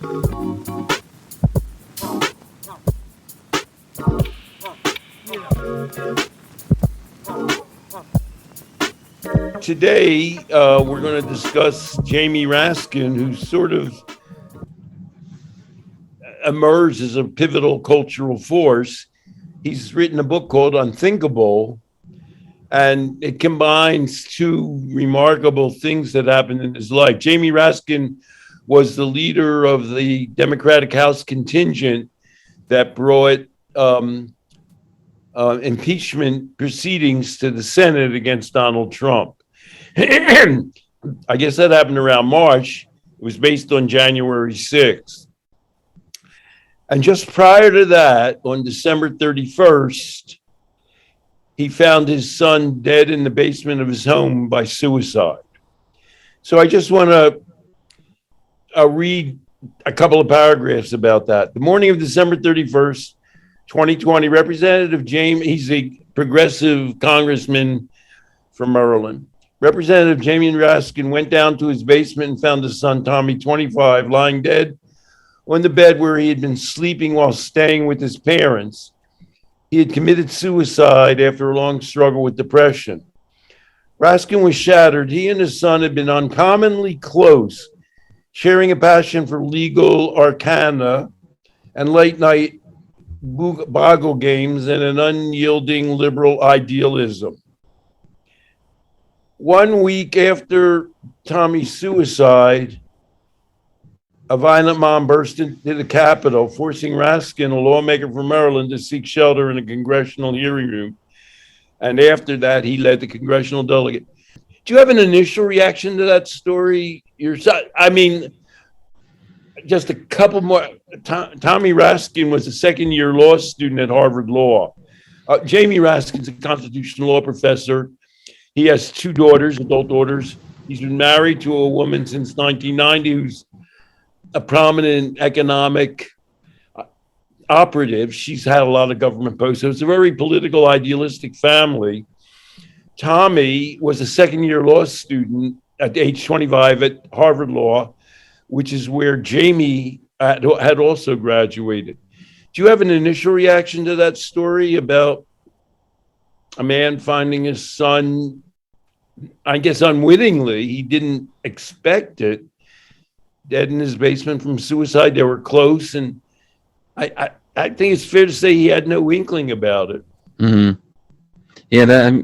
Today, we're going to discuss Jamie Raskin, who sort of emerged as a pivotal cultural force. He's written a book called Unthinkable, and it combines two remarkable things that happened in his life. Jamie Raskin was the leader of the Democratic House contingent that brought impeachment proceedings to the Senate against Donald Trump. I guess that happened around March. It was based on January 6th. And just prior to that, on December 31st, he found his son dead in the basement of his home by suicide. So I just want to read a couple of paragraphs about that. The morning of December 31st, 2020, Representative Jamie, he's a progressive congressman from Maryland. Representative Jamie Raskin went down to his basement and found his son, Tommy, 25, lying dead on the bed where he had been sleeping while staying with his parents. He had committed suicide after a long struggle with depression. Raskin was shattered. He and his son had been uncommonly close, sharing a passion for legal arcana and late-night boggle games and an unyielding liberal idealism. 1 week after Tommy's suicide, a violent mob burst into the Capitol, forcing Raskin, a lawmaker from Maryland, to seek shelter in a congressional hearing room. And after that, he led the congressional delegate. Do you have an initial reaction to that story? I mean, just a couple more. Tommy Raskin was a second-year law student at Harvard Law. Jamie Raskin's a constitutional law professor. He has two daughters, adult daughters. He's been married to a woman since 1990 who's a prominent economic operative. She's had a lot of government posts. So it's a very political, idealistic family. Tommy was a second-year law student at age 25 at Harvard Law, which is where Jamie had also graduated. Do you have an initial reaction to that story about a man finding his son, I guess unwittingly, he didn't expect it, dead in his basement from suicide? They were close, and I think it's fair to say he had no inkling about it. Mm-hmm. Yeah,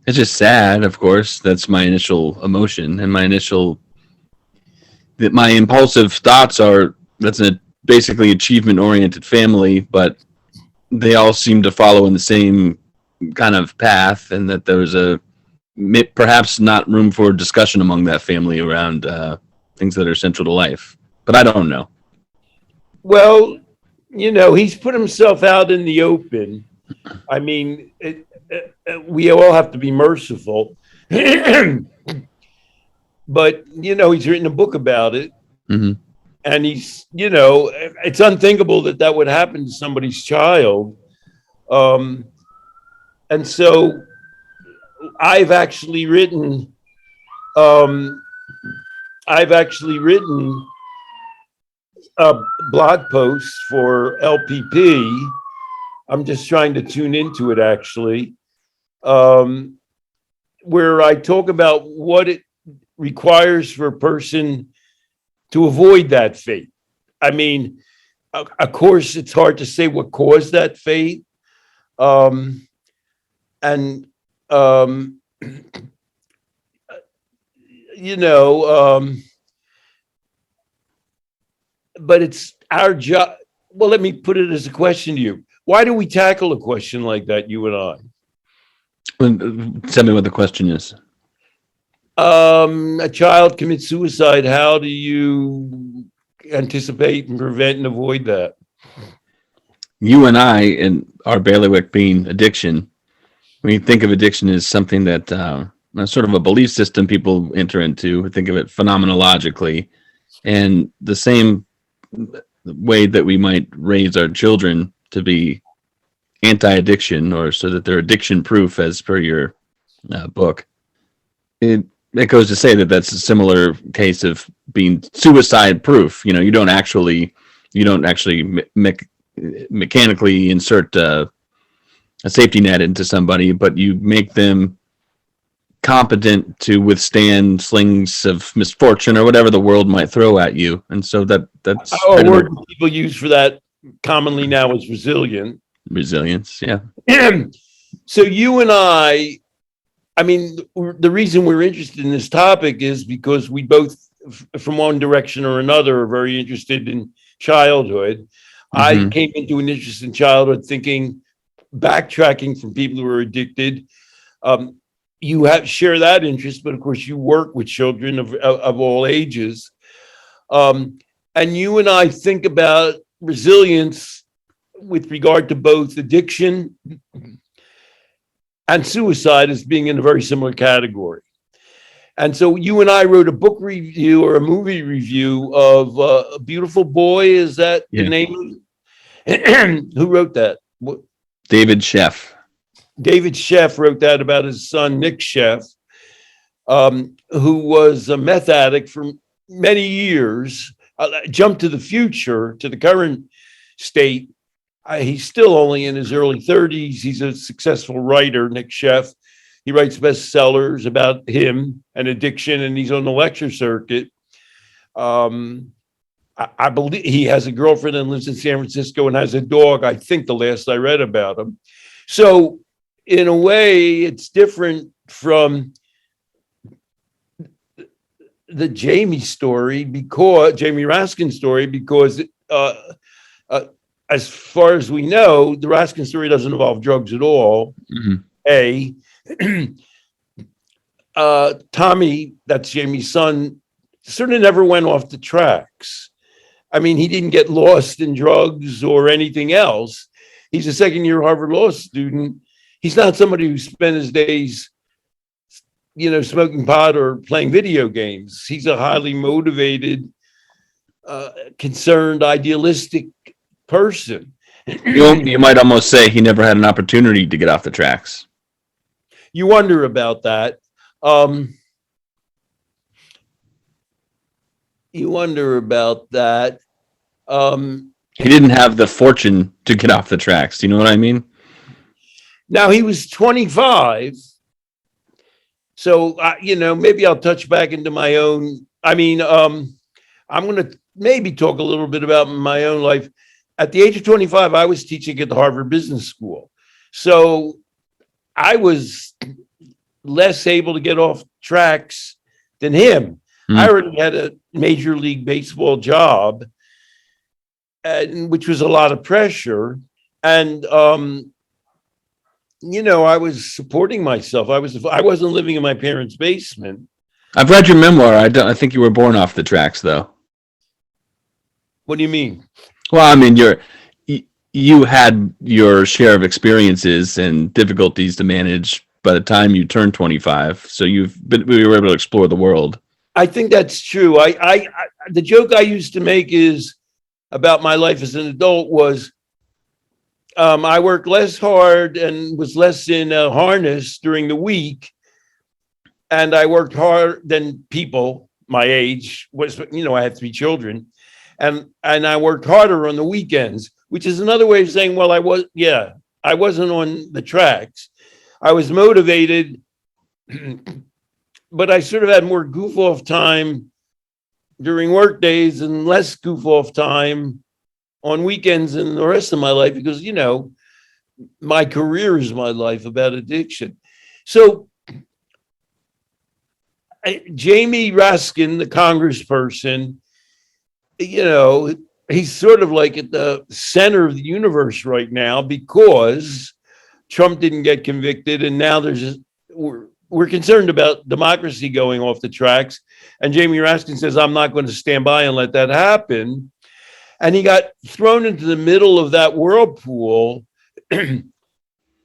it's just sad, of course. That's my initial emotion, and my impulsive thoughts are that's a basically achievement-oriented family, but they all seem to follow in the same kind of path, and that there was perhaps not room for discussion among that family around things that are central to life. But I don't know. Well, he's put himself out in the open. I mean, we all have to be merciful. But, he's written a book about it. Mm-hmm. And it's unthinkable that would happen to somebody's child. And so I've actually written a blog post for LPP. I'm just trying to tune into it, actually, where I talk about what it requires for a person to avoid that fate. I mean, of course, it's hard to say what caused that fate. But it's our job. Well, let me put it as a question to you. Why do we tackle a question like that, you and I? Tell me what the question is. A child commits suicide. How do you anticipate and prevent and avoid that? You and I, and our bailiwick being addiction, we think of addiction as something that sort of a belief system people enter into. We think of it phenomenologically, and the same way that we might raise our children to be anti-addiction, or so that they're addiction-proof, as per your book. it goes to say that that's a similar case of being suicide proof. You don't actually mechanically insert a safety net into somebody, but you make them competent to withstand slings of misfortune or whatever the world might throw at you. And so that's A word people use for that commonly now is resilient. resilience. Yeah. So you and I mean, the reason we're interested in this topic is because we both, from one direction or another, are very interested in childhood. I came into an interest in childhood thinking, backtracking from people who are addicted. You share that interest, but of course you work with children of all ages. And you and I think about resilience with regard to both addiction and suicide as being in a very similar category. And so you and I wrote a book review or a movie review of A Beautiful Boy. Is that the name? Who wrote that? David Sheff. David Sheff wrote that about his son, Nick Sheff, who was a meth addict for many years, jumped to the future, to the current state. He's still only in his early 30s. He's a successful writer, Nick Sheff. He writes bestsellers about him and addiction, and he's on the lecture circuit. I believe he has a girlfriend and lives in San Francisco and has a dog, I think the last I read about him. So in a way, it's different from the Jamie story, because Jamie Raskin story, because as far as we know, the Raskin story doesn't involve drugs at all. A. Tommy, that's Jamie's son, certainly never went off the tracks. I mean, he didn't get lost in drugs or anything else. He's a second-year Harvard Law student. He's not somebody who spent his days, smoking pot or playing video games. He's a highly motivated, concerned, idealistic person. You might almost say he never had an opportunity to get off the tracks. You wonder about that. He didn't have the fortune to get off the tracks. Do you know what I mean? Now, he was 25. So, maybe I'll touch back into my own. I'm going to maybe talk a little bit about my own life. At the age of 25, I was teaching at the Harvard Business School. So I was less able to get off tracks than him. I already had a Major League Baseball job, which was a lot of pressure. And, I was supporting myself. I wasn't living in my parents' basement. I've read your memoir. I think you were born off the tracks, though. What do you mean? Well, I mean, you had your share of experiences and difficulties to manage by the time you turned 25. So we were able to explore the world. I think that's true. The joke I used to make is about my life as an adult was I worked less hard and was less in a harness during the week, and I worked hard than people my age was. I had 3 children, and I worked harder on the weekends, which is another way of saying, well, I wasn't on the tracks. I was motivated, but I sort of had more goof off time during work days and less goof off time on weekends and the rest of my life, because, my career is my life about addiction. So Jamie Raskin, the congressperson, he's sort of like at the center of the universe right now because Trump didn't get convicted. And now we're concerned about democracy going off the tracks. And Jamie Raskin says, I'm not going to stand by and let that happen. And he got thrown into the middle of that whirlpool, and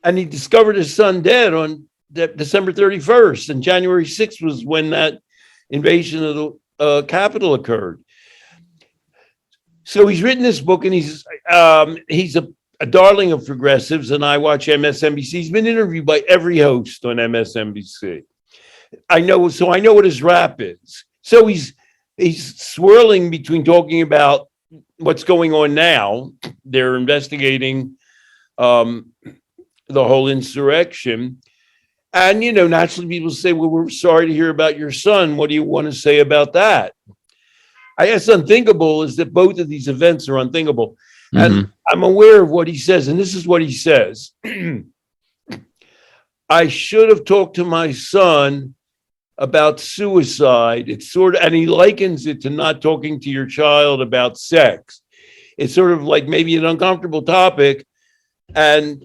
he discovered his son dead on December 31st. And January 6th was when that invasion of the Capitol occurred. So he's written this book, and he's a darling of progressives, and I watch MSNBC. He's been interviewed by every host on MSNBC. I know, so I know what his rap is. So he's swirling between talking about what's going on now. They're investigating um, the whole insurrection. And, naturally people say, well, we're sorry to hear about your son. What do you want to say about that? I guess unthinkable is that both of these events are unthinkable. And Hmm. I'm aware of what he says. And this is what he says. I should have talked to my son about suicide. It's sort of, and he likens it to not talking to your child about sex. It's sort of like maybe an uncomfortable topic. And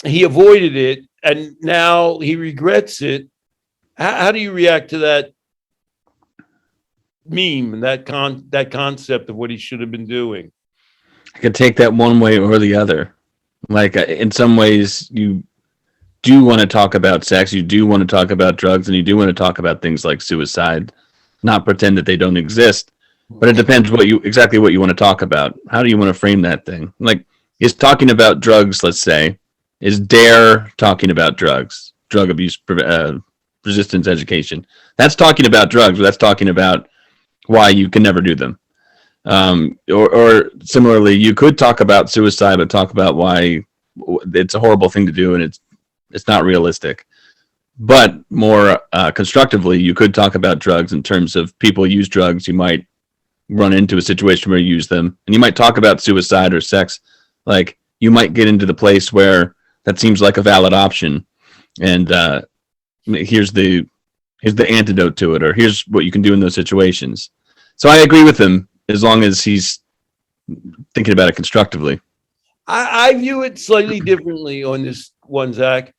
he avoided it. And now he regrets it. How do you react to that meme and that concept of what he should have been doing? I could take that one way or the other. Like in some ways, you do want to talk about sex, you do want to talk about drugs, and you do want to talk about things like suicide. Not pretend that they don't exist, but it depends exactly what you want to talk about. How do you want to frame that thing? Like, is talking about drugs, let's say, is Dare talking about drugs, drug abuse, resistance education? That's talking about drugs, but that's talking about why you can never do them. Or similarly, you could talk about suicide, but talk about why it's a horrible thing to do and it's not realistic. But more constructively, you could talk about drugs in terms of people use drugs. You might run into a situation where you use them, and you might talk about suicide or sex. Like you might get into the place where that seems like a valid option, and here's the antidote to it, or here's what you can do in those situations. So I agree with him as long as he's thinking about it constructively. I view it slightly differently on this one, Zach.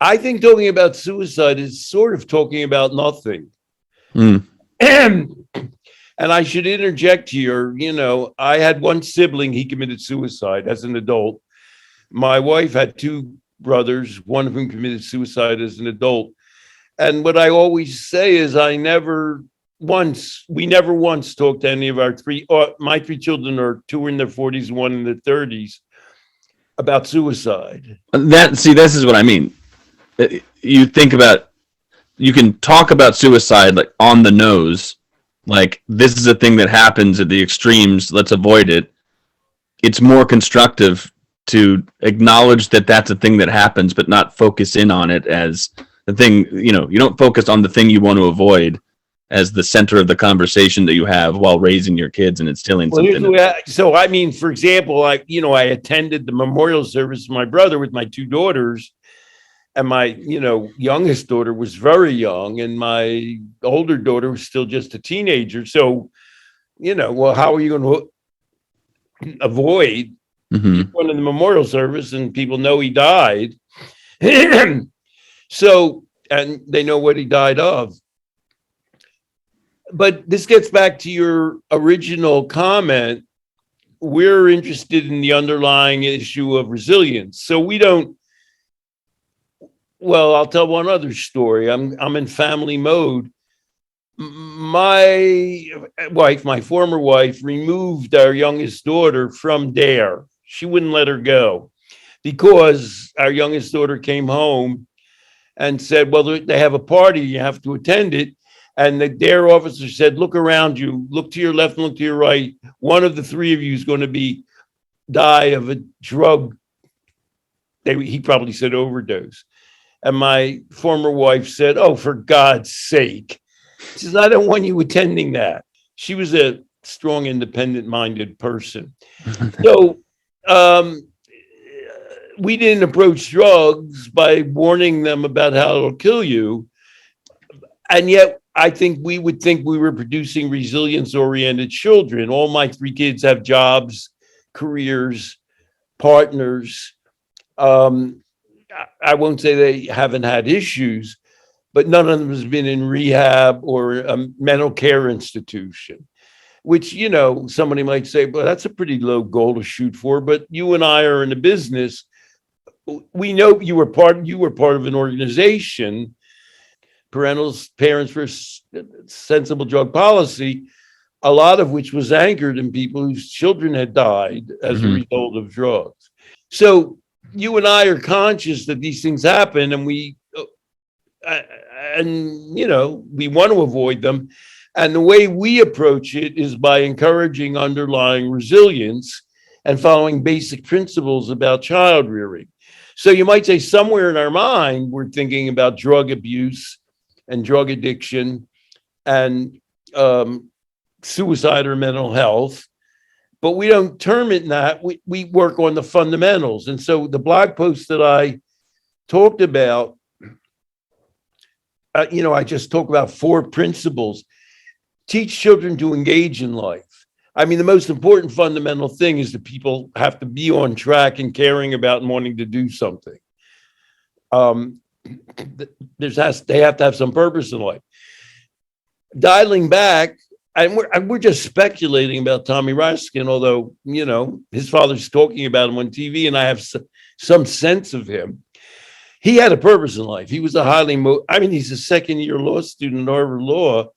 I think talking about suicide is sort of talking about nothing. Mm. And I should interject here, I had one sibling, he committed suicide as an adult. My wife had two brothers, one of whom committed suicide as an adult. And what I always say is we never once talked to any of my three children are two in their 40s and one in their 30s about suicide. This is what I mean. You think about, you can talk about suicide like on the nose, like this is a thing that happens at the extremes, let's avoid it. It's more constructive to acknowledge that that's a thing that happens, but not focus in on it as the thing. You don't focus on the thing you want to avoid as the center of the conversation that you have while raising your kids and instilling something. So I mean, for example, I attended the memorial service of my brother with my two daughters, and my youngest daughter was very young, and my older daughter was still just a teenager. So well, how are you going to avoid going to the memorial service and people know he died? So, and they know what he died of. But this gets back to your original comment. We're interested in the underlying issue of resilience. So we don't. Well, I'll tell one other story. I'm in family mode. My wife, my former wife, removed our youngest daughter from Dare. She wouldn't let her go because our youngest daughter came home and said, well, they have a party, you have to attend it. And the Dare officer said, look around you, look to your left and look to your right. One of the three of you is going to die of a drug. He probably said overdose. And my former wife said, oh, for God's sake. She says, I don't want you attending that. She was a strong, independent-minded person. So we didn't approach drugs by warning them about how it'll kill you. And yet, I think we would think we were producing resilience-oriented children. All my three kids have jobs, careers, partners. I won't say they haven't had issues, but none of them has been in rehab or a mental care institution, which, somebody might say, well, that's a pretty low goal to shoot for. But you and I are in a business. We know you were part of an organization, Parents for Sensible Drug Policy, a lot of which was anchored in people whose children had died as a result of drugs. So you and I are conscious that these things happen, and and we want to avoid them. And the way we approach it is by encouraging underlying resilience and following basic principles about child rearing. So you might say somewhere in our mind, we're thinking about drug abuse and drug addiction and suicide or mental health, but we don't term it that. We work on the fundamentals. And so the blog post that I talked about, I just talk about 4 principles. Teach children to engage in life. I mean, the most important fundamental thing is that people have to be on track and caring about and wanting to do something. They have to have some purpose in life. Dialing back, and we're just speculating about Tommy Raskin, although, his father's talking about him on TV and I have some sense of him. He had a purpose in life. He was he's a second-year law student at Harvard Law.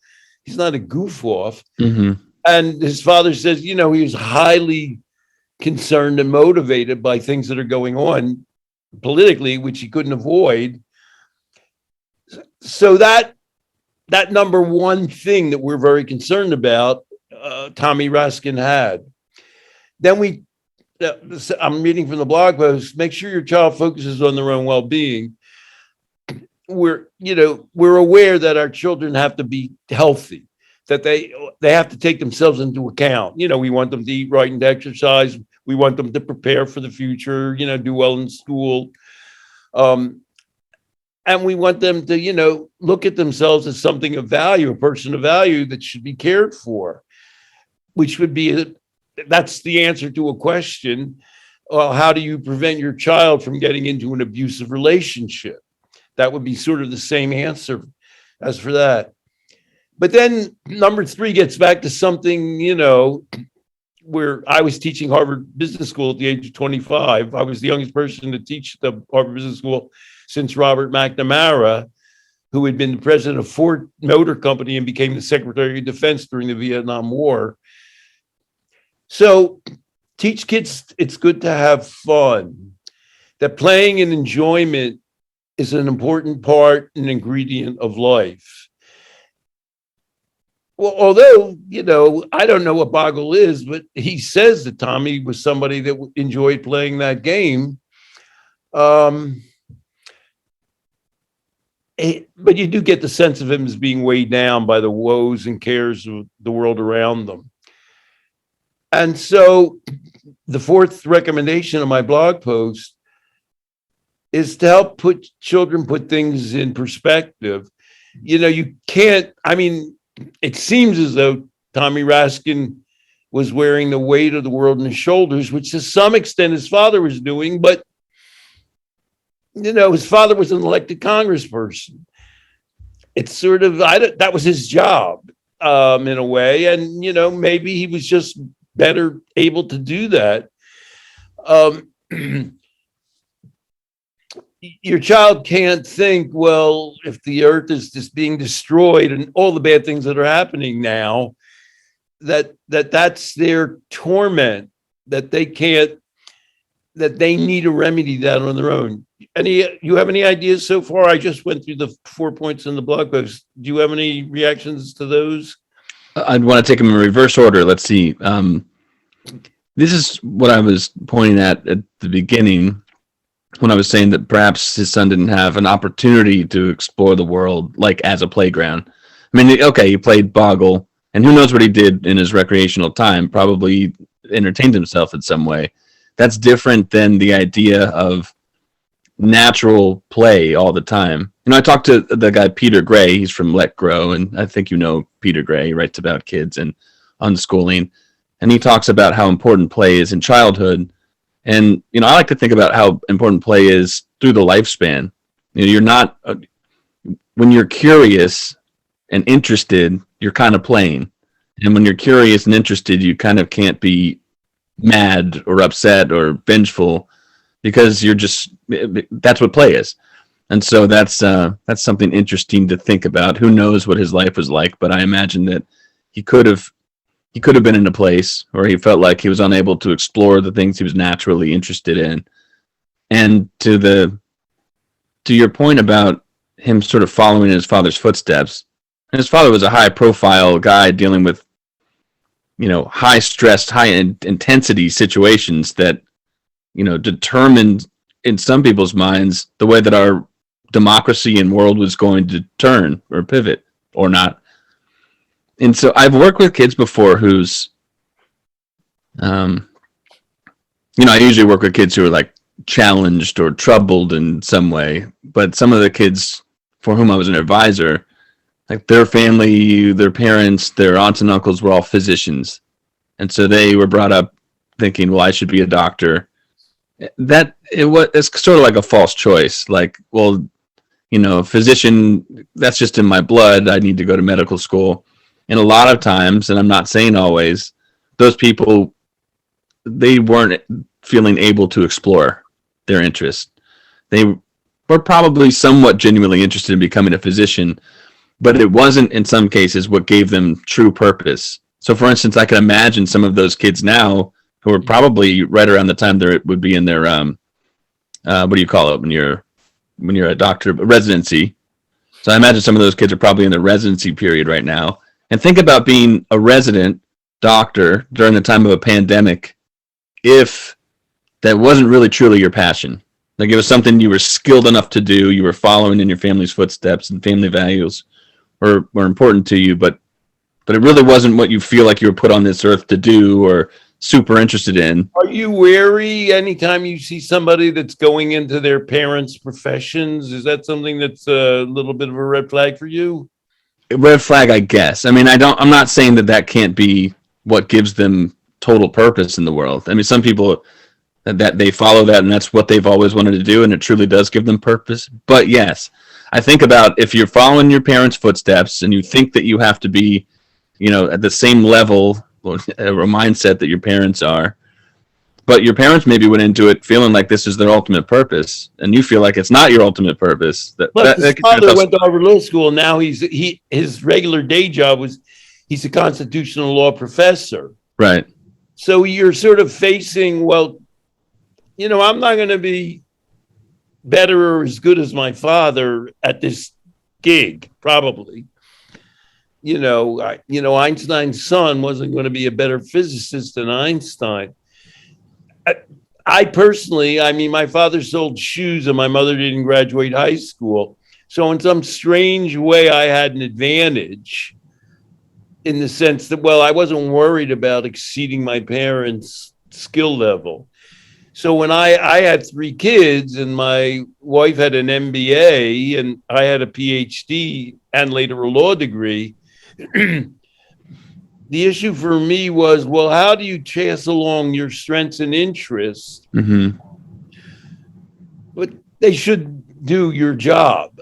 He's not a goof off. Mm-hmm. And his father says, he was highly concerned and motivated by things that are going on politically, which he couldn't avoid. So that number one thing that we're very concerned about, Tommy Raskin had. Then I'm reading from the blog post, make sure your child focuses on their own well-being. We're aware that our children have to be healthy, that they have to take themselves into account. We want them to eat right and to exercise. We want them to prepare for the future, do well in school. And we want them to, look at themselves as something of value, a person of value that should be cared for, which would be, that's the answer to a question. How do you prevent your child from getting into an abusive relationship? That would be sort of the same answer as for that. But then number 3 gets back to something, where I was teaching Harvard Business School at the age of 25. I was the youngest person to teach the Harvard Business School since Robert McNamara, who had been the president of Ford Motor Company and became the Secretary of Defense during the Vietnam War. So teach kids it's good to have fun, that playing and enjoyment is an important part and ingredient of life. Well, although, I don't know what Boggle is, but he says that Tommy was somebody that enjoyed playing that game. But you do get the sense of him as being weighed down by the woes and cares of the world around them. And so the 4th recommendation of my blog post is to help children put things in perspective. You can't, it seems as though Tommy Raskin was wearing the weight of the world on his shoulders, which to some extent his father was doing, but his father was an elected congressperson. It's sort of, that was his job in a way. And, maybe he was just better able to do that. Your child can't think, well, if the earth is just being destroyed and all the bad things that are happening now, that's their torment, that they need to remedy that on their own. You have any ideas so far? I just went through the 4 points in the blog post. Do you have any reactions to those? I'd want to take them in reverse order. Let's see. This is what I was pointing at the beginning when I was saying that perhaps his son didn't have an opportunity to explore the world like as a playground. Okay, he played Boggle, and who knows what he did in his recreational time, probably entertained himself in some way. That's different than the idea of natural play all the time. I talked to the guy Peter Gray. He's from Let Grow, and I think Peter Gray. He writes about kids and unschooling, and he talks about how important play is in childhood. And I like to think about how important play is through the lifespan. You're not when you're curious and interested, you're kind of playing, and when you're curious and interested, you kind of can't be mad or upset or vengeful because that's what play is. And so that's something interesting to think about. Who knows what his life was like, but I imagine that he could have been in a place where he felt like he was unable to explore the things he was naturally interested in. And to your point about him sort of following in his father's footsteps. And his father was a high profile guy dealing with, high stress, high intensity situations that, determined in some people's minds the way that our democracy and world was going to turn or pivot or not. And so I've worked with kids before who's, I usually work with kids who are like challenged or troubled in some way, but some of the kids for whom I was an advisor, like their family, their parents, their aunts and uncles were all physicians. And so they were brought up thinking, well, I should be a doctor. It's sort of like a false choice. Like, well, physician, that's just in my blood. I need to go to medical school. And a lot of times, and I'm not saying always, those people, they weren't feeling able to explore their interest. They were probably somewhat genuinely interested in becoming a physician, but it wasn't in some cases what gave them true purpose. So for instance, I can imagine some of those kids now who are probably right around the time they would be in their, what do you call it when you're a doctor, residency. So I imagine some of those kids are probably in the residency period right now. And think about being a resident doctor during the time of a pandemic if that wasn't really truly your passion. Like it was something you were skilled enough to do, you were following in your family's footsteps and family values were important to you, but it really wasn't what you feel like you were put on this earth to do or super interested in. Are you wary anytime you see somebody that's going into their parents' professions? Is that something that's a little bit of a red flag for you? Red flag, I guess. I mean, I'm not saying that can't be what gives them total purpose in the world. I mean, some people that they follow that and that's what they've always wanted to do and it truly does give them purpose. But yes, I think about if you're following your parents' footsteps and you think that you have to be, at the same level or a mindset that your parents are, but your parents maybe went into it feeling like this is their ultimate purpose, and you feel like it's not your ultimate purpose. His father went to Harvard Law School, and now his regular day job was he's a constitutional law professor. Right. So you're sort of facing, well, I'm not going to be better or as good as my father at this gig, probably. Einstein's son wasn't going to be a better physicist than Einstein. I personally, my father sold shoes and my mother didn't graduate high school. So in some strange way, I had an advantage in the sense that, well, I wasn't worried about exceeding my parents' skill level. So when I had 3 kids and my wife had an MBA and I had a PhD and later a law degree, the issue for me was, well, how do you chase along your strengths and interests? Mm-hmm. But they should do your job,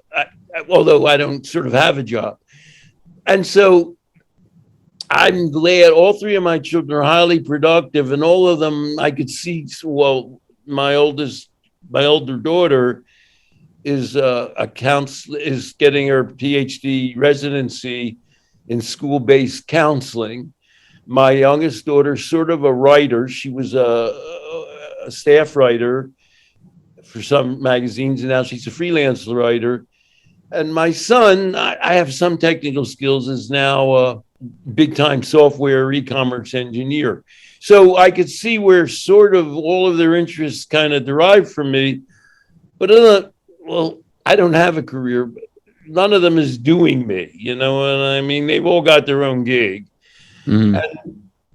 although I don't sort of have a job. And so I'm glad all 3 of my children are highly productive, and all of them I could see. Well, my older daughter is is getting her PhD residency in school-based counseling. My youngest daughter's sort of a writer. She was a staff writer for some magazines, and now she's a freelance writer. And my son, I have some technical skills, is now a big-time software e-commerce engineer. So I could see where sort of all of their interests kind of derive from me. But I don't have a career, but none of them is doing me, you know what I mean? They've all got their own gig. Mm-hmm.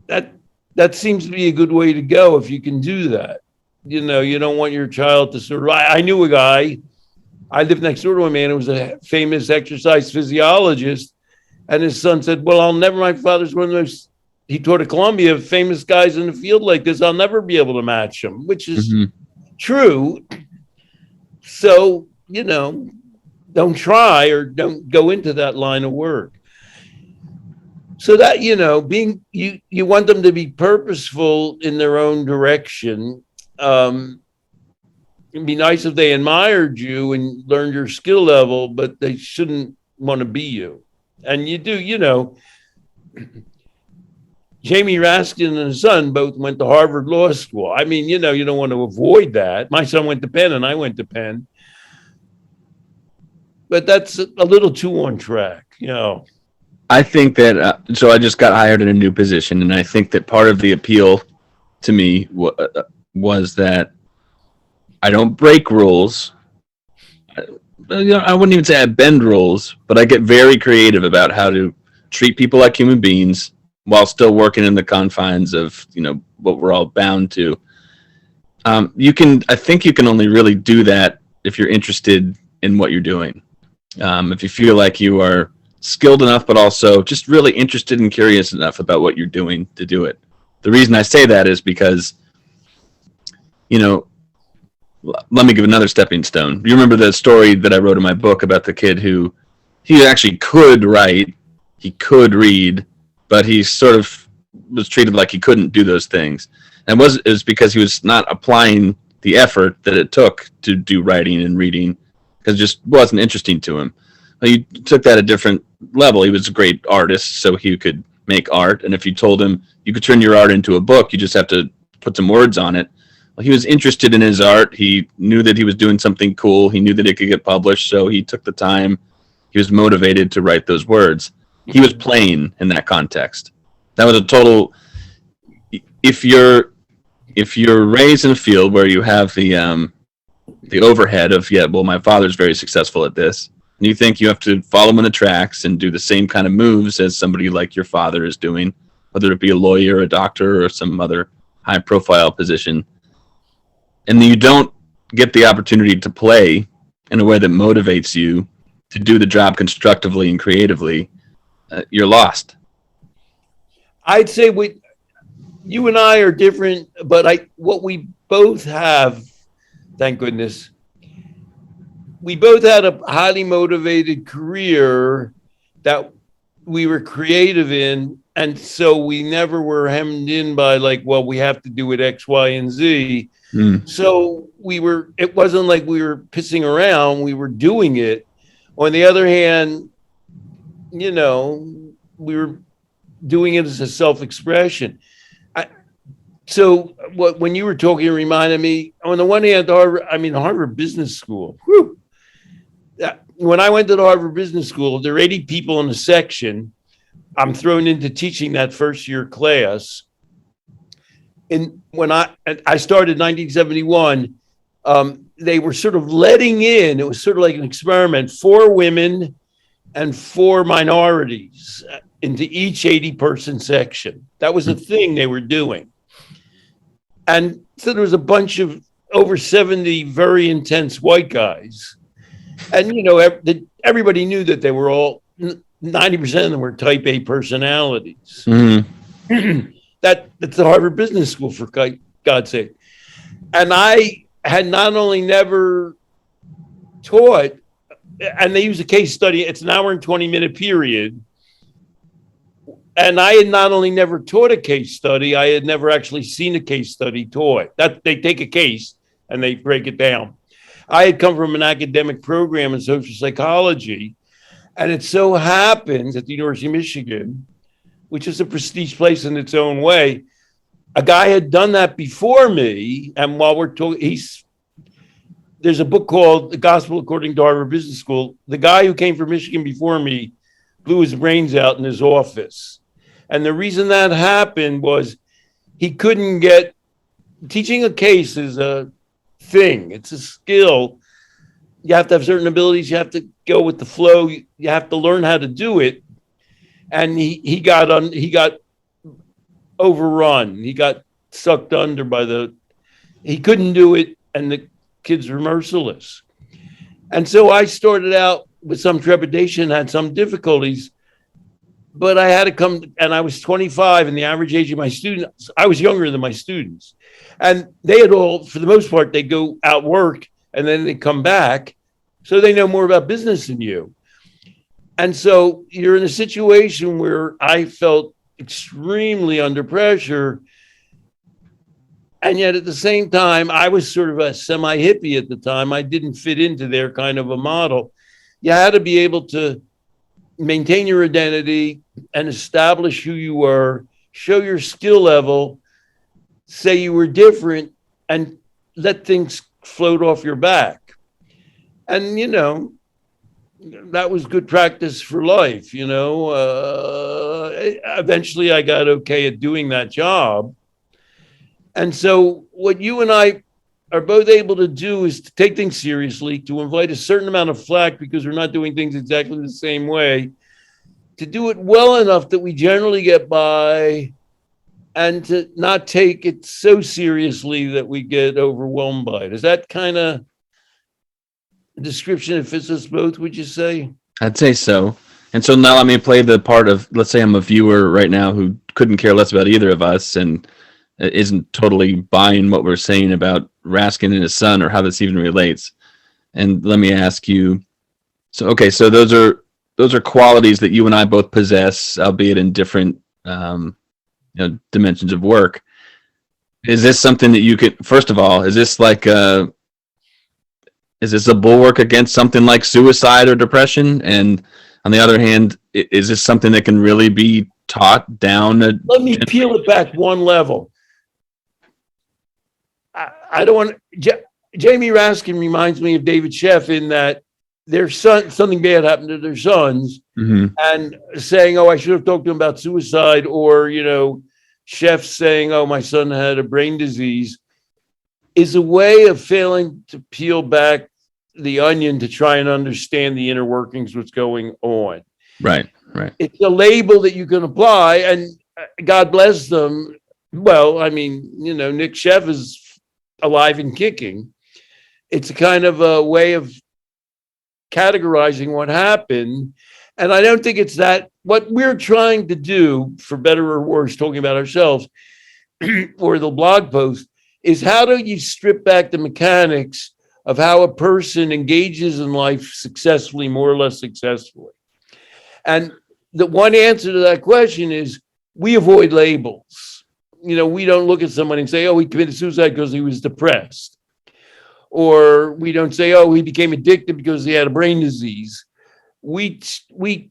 And that seems to be a good way to go if you can do that. You don't want your child to sort of, I knew a guy, I lived next door to a man who was a famous exercise physiologist, and his son said, well, my father's one of those, he taught at Columbia, famous guys in the field like this, I'll never be able to match him, which is true. So, don't try or don't go into that line of work. So that, you want them to be purposeful in their own direction. It'd be nice if they admired you and learned your skill level, but they shouldn't want to be you. And you do, Jamie Raskin and his son both went to Harvard Law School. I mean, you don't want to avoid that. My son went to Penn and I went to Penn. but that's a little too on track, you know. I think that so I just got hired in a new position, and I think that part of the appeal to me was that I don't break rules. I wouldn't even say I bend rules, but I get very creative about how to treat people like human beings while still working in the confines of what we're all bound to. I think you can only really do that if you're interested in what you're doing. If you feel like you are skilled enough, but also just really interested and curious enough about what you're doing to do it. The reason I say that is because, let me give another stepping stone. You remember the story that I wrote in my book about the kid who he actually could write, he could read, but he sort of was treated like he couldn't do those things. And it was because he was not applying the effort that it took to do writing and reading because it just wasn't interesting to him. He took that a different level. He was a great artist, so he could make art. And if you told him you could turn your art into a book, you just have to put some words on it. Well, he was interested in his art. He knew that he was doing something cool. He knew that it could get published, so he took the time. He was motivated to write those words. He was playing in that context. That was a total. If you're raised in a field where you have the overhead of my father's very successful at this, and you think you have to follow him in the tracks and do the same kind of moves as somebody like your father is doing, whether it be a lawyer, a doctor, or some other high-profile position, and you don't get the opportunity to play in a way that motivates you to do the job constructively and creatively, you're lost. I'd say you and I are different, but what we both have, thank goodness, we both had a highly motivated career that we were creative in. And so we never were hemmed in by we have to do it X, Y, and Z. So it wasn't like we were pissing around, we were doing it. On the other hand, we were doing it as a self-expression. So when you were talking, it reminded me, on the one hand, Harvard Business School. Whew, when I went to the Harvard Business School, there were 80 people in a section. I'm thrown into teaching that first year class. And when I started in 1971, they were sort of letting in, it was sort of like an experiment, 4 women and 4 minorities into each 80-person section. That was a thing they were doing. And so there was a bunch of over 70 very intense white guys. And, everybody knew that they were all, 90% of them were type A personalities. Mm-hmm. That's the Harvard Business School, for God's sake. And I had not only never taught, and they use a case study, it's an hour and 20-minute period. And I had not only never taught a case study, I had never actually seen a case study taught. That they take a case and they break it down. I had come from an academic program in social psychology, and it so happens at the University of Michigan, which is a prestige place in its own way, a guy had done that before me. And while we're talking, there's a book called The Gospel According to Harvard Business School. The guy who came from Michigan before me blew his brains out in his office. And the reason that happened was he couldn't get, teaching a case is a thing. It's a skill. You have to have certain abilities. You have to go with the flow. You have to learn how to do it. And he got overrun. He got sucked under he couldn't do it. And the kids were merciless. And so I started out with some trepidation, had some difficulties, but I had to come, and I was 25, and the average age of my students, I was younger than my students. And they had all, for the most part, they go out work and then they come back. So they know more about business than you. And so you're in a situation where I felt extremely under pressure. And yet at the same time, I was sort of a semi-hippie at the time. I didn't fit into their kind of a model. You had to be able to maintain your identity and establish who you were, show your skill level, say you were different, and let things float off your back. And, that was good practice for life, eventually I got okay at doing that job. And so what you and I are both able to do is to take things seriously, to invite a certain amount of flack because we're not doing things exactly the same way, to do it well enough that we generally get by, and to not take it so seriously that we get overwhelmed by it. Is that kind of a description that fits us both, would you say? I'd say so. And so now let me play the part of, let's say I'm a viewer right now who couldn't care less about either of us and isn't totally buying what we're saying about Raskin and his son or how this even relates. And let me ask you, so okay, so those are qualities that you and I both possess, albeit in different dimensions of work. Is this something that you could, first of all, is this a bulwark against something like suicide or depression? And on the other hand, is this something that can really be taught down? Let me peel it back one level. I don't want Jamie Raskin reminds me of David Sheff in that their son, something bad happened to their sons, and saying, "Oh, I should have talked to him about suicide," or Sheff saying, "Oh, my son had a brain disease," is a way of failing to peel back the onion to try and understand the inner workings, what's going on. Right. It's a label that you can apply, and God bless them. Well, I mean, Nick Sheff is alive and kicking. It's a kind of a way of categorizing what happened. And I don't think it's that. What we're trying to do, for better or worse, talking about ourselves or the blog post, is how do you strip back the mechanics of how a person engages in life successfully, more or less successfully. And the one answer to that question is we avoid labels. We don't look at somebody and say, "Oh, he committed suicide because he was depressed." Or we don't say, "Oh, he became addicted because he had a brain disease." We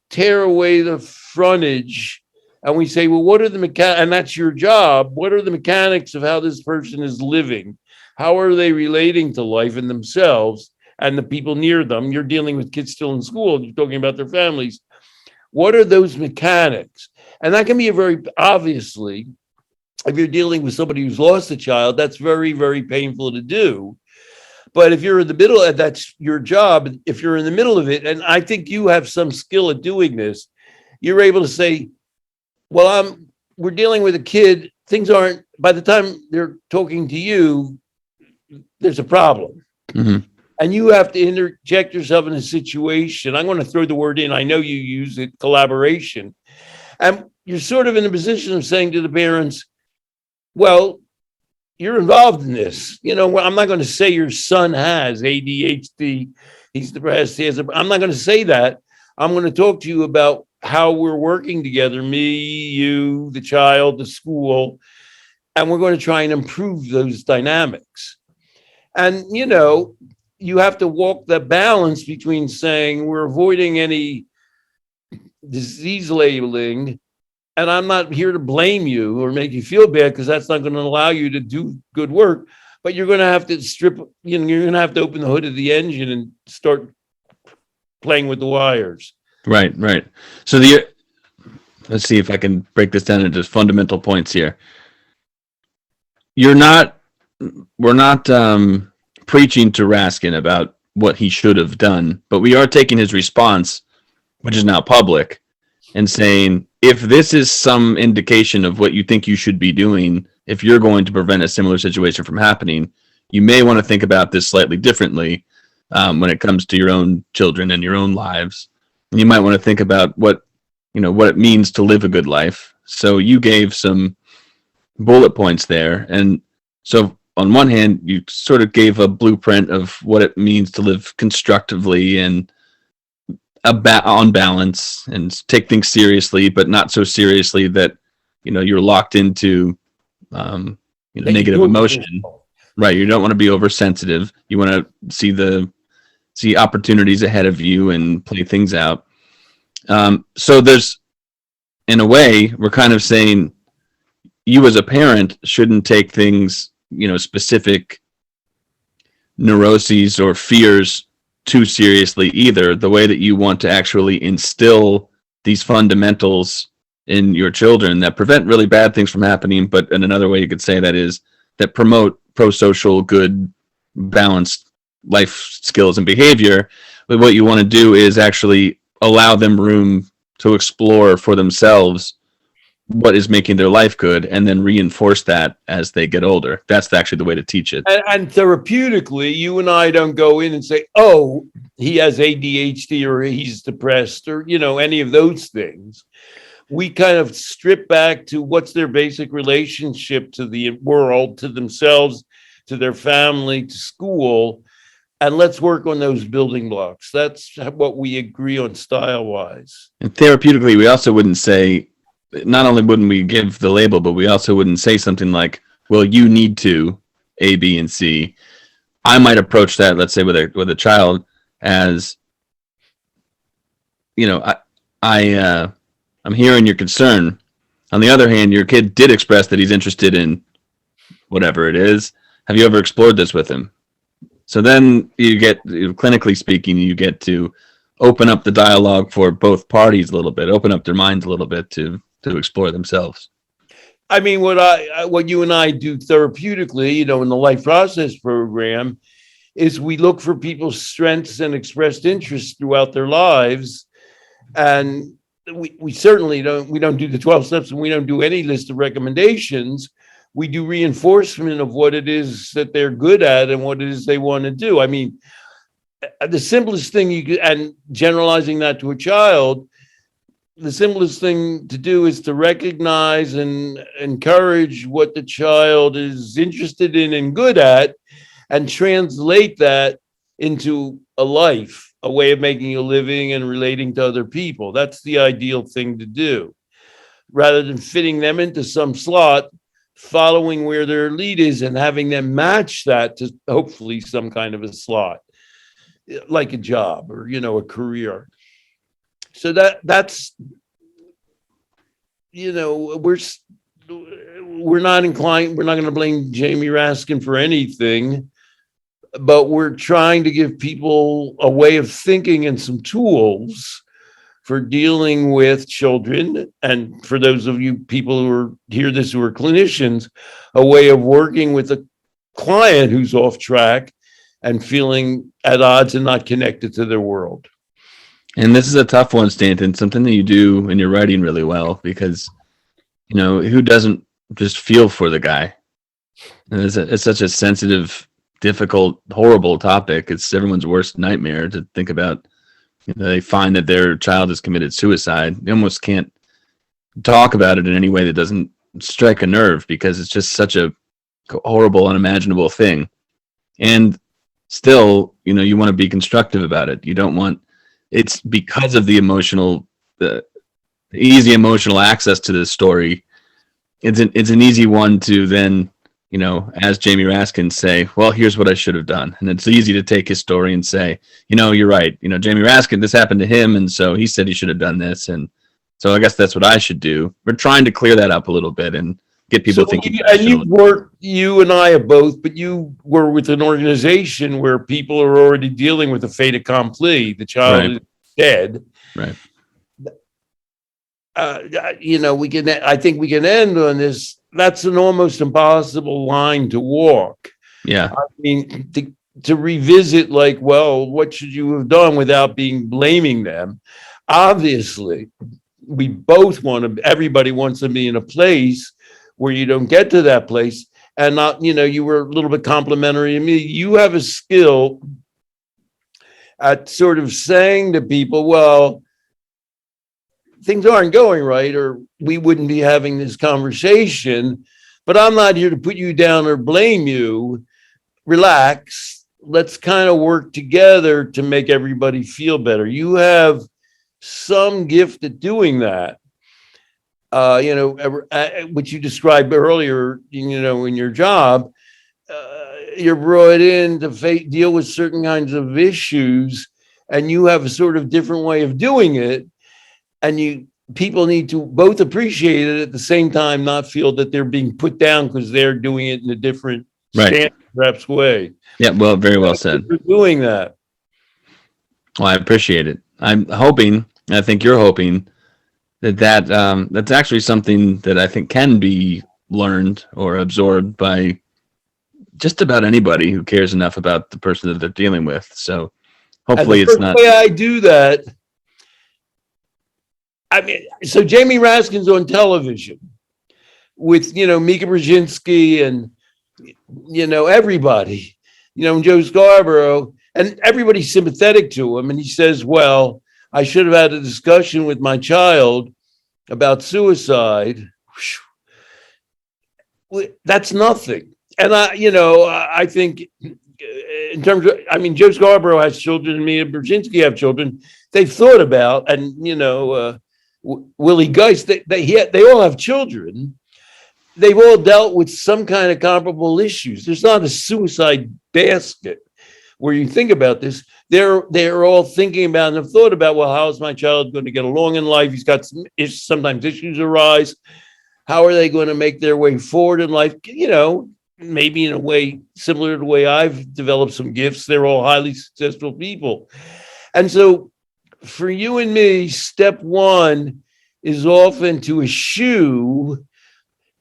tear away the frontage and we say, well, what are the mechanics? And that's your job. What are the mechanics of how this person is living? How are they relating to life and themselves and the people near them? You're dealing with kids still in school. You're talking about their families. What are those mechanics? And that can be obviously, if you're dealing with somebody who's lost a child, that's very, very painful to do. But if you're in the middle, and that's your job, if you're in the middle of it, and I think you have some skill at doing this, you're able to say, well, we're dealing with a kid. Things aren't, by the time they're talking to you, there's a problem. And you have to interject yourself in a situation. I'm going to throw the word in. I know you use it, collaboration. And you're sort of in a position of saying to the parents, well, you're involved in this. I'm not going to say your son has ADHD. He's depressed. I'm not going to say that. I'm going to talk to you about how we're working together, me, you, the child, the school, and we're going to try and improve those dynamics. And, you have to walk the balance between saying we're avoiding any disease labeling, and I'm not here to blame you or make you feel bad because that's not going to allow you to do good work. But you're going to have to you're going to have to open the hood of the engine and start playing with the wires. Right. So let's see if I can break this down into fundamental points here. We're not preaching to Raskin about what he should have done, but we are taking his response, which is now public, and saying, if this is some indication of what you think you should be doing, if you're going to prevent a similar situation from happening, you may want to think about this slightly differently when it comes to your own children and your own lives. And you might want to think about what it means to live a good life. So you gave some bullet points there. And so on one hand, you sort of gave a blueprint of what it means to live constructively and on balance and take things seriously, but not so seriously that you're locked into negative emotion. Right. You don't want to be oversensitive. You want to see opportunities ahead of you and play things out. So there's, in a way, we're kind of saying you as a parent shouldn't take things, specific neuroses or fears too seriously either. The way that you want to actually instill these fundamentals in your children that prevent really bad things from happening, but in another way you could say that is that promote pro-social, good, balanced life skills and behavior. But what you want to do is actually allow them room to explore for themselves what is making their life good, and then reinforce that as they get older. That's actually the way to teach it. And therapeutically, you and I don't go in and say, oh, he has ADHD or he's depressed or, any of those things. We kind of strip back to what's their basic relationship to the world, to themselves, to their family, to school, and let's work on those building blocks. That's what we agree on style-wise. And therapeutically, we also wouldn't say, not only wouldn't we give the label, but we also wouldn't say something like, well, you need to A, B, and C. I might approach that, let's say with a child as, I'm hearing your concern. On the other hand, your kid did express that he's interested in whatever it is. Have you ever explored this with him? So then you get, clinically speaking, you get to open up the dialogue for both parties a little bit, open up their minds a little bit to explore themselves. I mean, what you and I do therapeutically, in the Life Process program, is we look for people's strengths and expressed interests throughout their lives. And we certainly don't do the 12 steps, and we don't do any list of recommendations. We do reinforcement of what it is that they're good at and what it is they want to do. I mean, the simplest thing and generalizing that to a child, the simplest thing to do is to recognize and encourage what the child is interested in and good at, and translate that into a life, a way of making a living and relating to other people. That's the ideal thing to do, rather than fitting them into some slot, following where their lead is and having them match that to hopefully some kind of a slot, like a job or, a career. So that's, we're not inclined, we're not going to blame Jamie Raskin for anything, but we're trying to give people a way of thinking and some tools for dealing with children. And for those of you people who hear this who are clinicians, a way of working with a client who's off track and feeling at odds and not connected to their world. And this is a tough one, Stanton, something that you do in your writing really well, because, who doesn't just feel for the guy? And it's such a sensitive, difficult, horrible topic. It's everyone's worst nightmare to think about. They find that their child has committed suicide. They almost can't talk about it in any way that doesn't strike a nerve, because it's just such a horrible, unimaginable thing. And still, you want to be constructive about it. You don't want, it's because of the easy emotional access to this story. It's an easy one to then, as Jamie Raskin say, well, here's what I should have done. And it's easy to take his story and say, you're right. Jamie Raskin, this happened to him, and so he said he should have done this. And so I guess that's what I should do. We're trying to clear that up a little bit and get people thinking. And you and I have both, but you were with an organization where people are already dealing with a fait accompli. The child is dead. Right. I think we can end on this. That's an almost impossible line to walk. Yeah. I mean, to revisit, like, well, what should you have done without blaming them? Obviously, we both everybody wants to be in a place where you don't get to that place. And not, you were a little bit complimentary to me. You have a skill at sort of saying to people, well, things aren't going right, or we wouldn't be having this conversation, but I'm not here to put you down or blame you. Relax. Let's kind of work together to make everybody feel better. You have some gift at doing that. Which you described earlier, in your job, you're brought in to deal with certain kinds of issues, and you have a sort of different way of doing it. And people need to both appreciate it at the same time, not feel that they're being put down because they're doing it in a different, perhaps way. Yeah, well, very well said. For doing that. Well, I appreciate it. I'm hoping, and I think you're hoping that's actually something that I think can be learned or absorbed by just about anybody who cares enough about the person that they're dealing with. So And the hopefully it's first not. way I do that, I mean, so Jamie Raskin's on television with, Mika Brzezinski and, everybody, and Joe Scarborough, and everybody's sympathetic to him. And he says, well, I should have had a discussion with my child about suicide. That's nothing. And I think in terms of, I mean, Joe Scarborough has children and me and Brzezinski have children. They've thought about, and, Willie Geist, they all have children. They've all dealt with some kind of comparable issues. There's not a suicide basket where you think about this. They're all thinking about and have thought about, well, how is my child going to get along in life? He's got sometimes issues arise. How are they going to make their way forward in life? Maybe in a way similar to the way I've developed some gifts. They're all highly successful people. And so for you and me, step one is often to eschew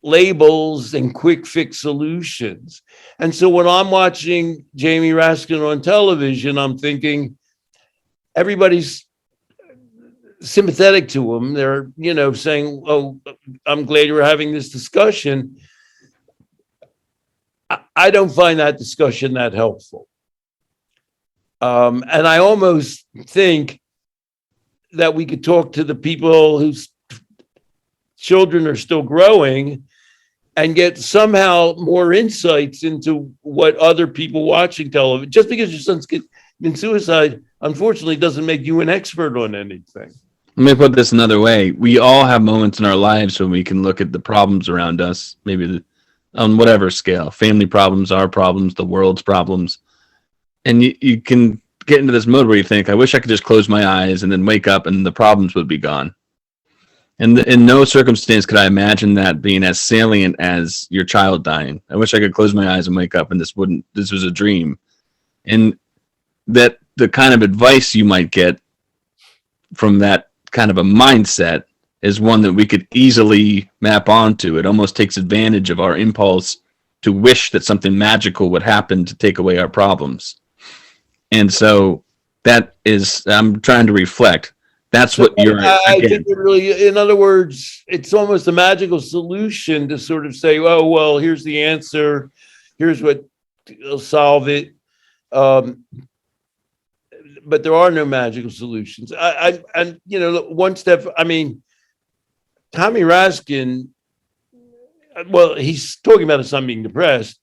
labels and quick fix solutions. And so when I'm watching Jamie Raskin on television, I'm thinking everybody's sympathetic to him. They're, saying, oh, I'm glad we're having this discussion. I don't find that discussion that helpful. And I almost think that we could talk to the people whose children are still growing and get somehow more insights into what other people watching television, just because your son's been suicide, unfortunately doesn't make you an expert on anything. Let me put this another way. We all have moments in our lives when we can look at the problems around us, maybe on whatever scale, family problems, our problems, the world's problems. And you can get into this mode where you think, I wish I could just close my eyes and then wake up and the problems would be gone. And in no circumstance could I imagine that being as salient as your child dying. I wish I could close my eyes and wake up and this was a dream. And that the kind of advice you might get from that kind of a mindset is one that we could easily map onto. It almost takes advantage of our impulse to wish that something magical would happen to take away our problems. And so that is, I'm trying to reflect. That's what you're. I think it really, in other words, it's almost a magical solution to sort of say, oh, well, here's the answer. Here's what will solve it. But there are no magical solutions. And one step, I mean, Tommy Raskin, well, he's talking about his son being depressed.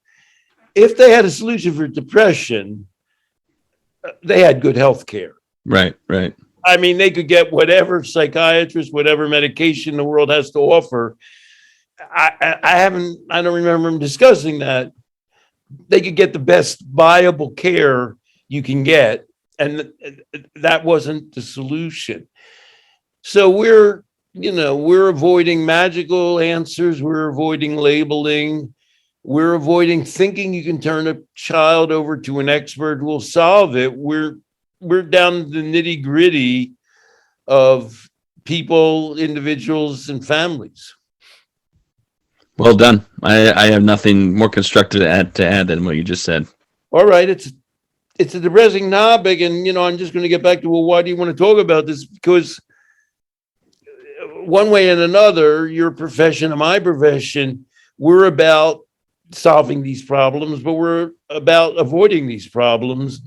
If they had a solution for depression, they had good health care. Right. I mean, they could get whatever psychiatrist, whatever medication the world has to offer. I don't remember him discussing that. They could get the best viable care you can get. And that wasn't the solution. So we're avoiding magical answers. We're avoiding labeling. We're avoiding thinking you can turn a child over to an expert who will solve it. We're down to the nitty gritty of people, individuals, and families. Well done. I have nothing more constructive to add than what you just said. All right. It's a depressing topic. And, I'm just going to get back to, well, why do you want to talk about this? Because one way and another, your profession and my profession, we're about solving these problems, but we're about avoiding these problems.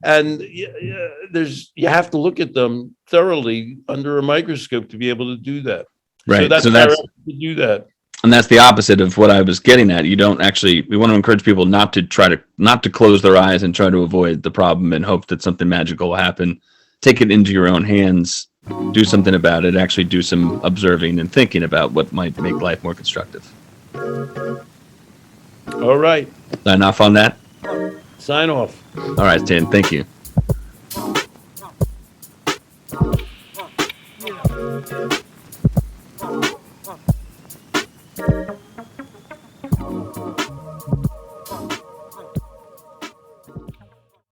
And you have to look at them thoroughly under a microscope to be able to do that. Right. So that's to do that. And that's the opposite of what I was getting at. We want to encourage people not to close their eyes and try to avoid the problem and hope that something magical will happen. Take it into your own hands, do something about it, actually do some observing and thinking about what might make life more constructive. All right. Sign off on that? Sign off. All right, Stan. Thank you.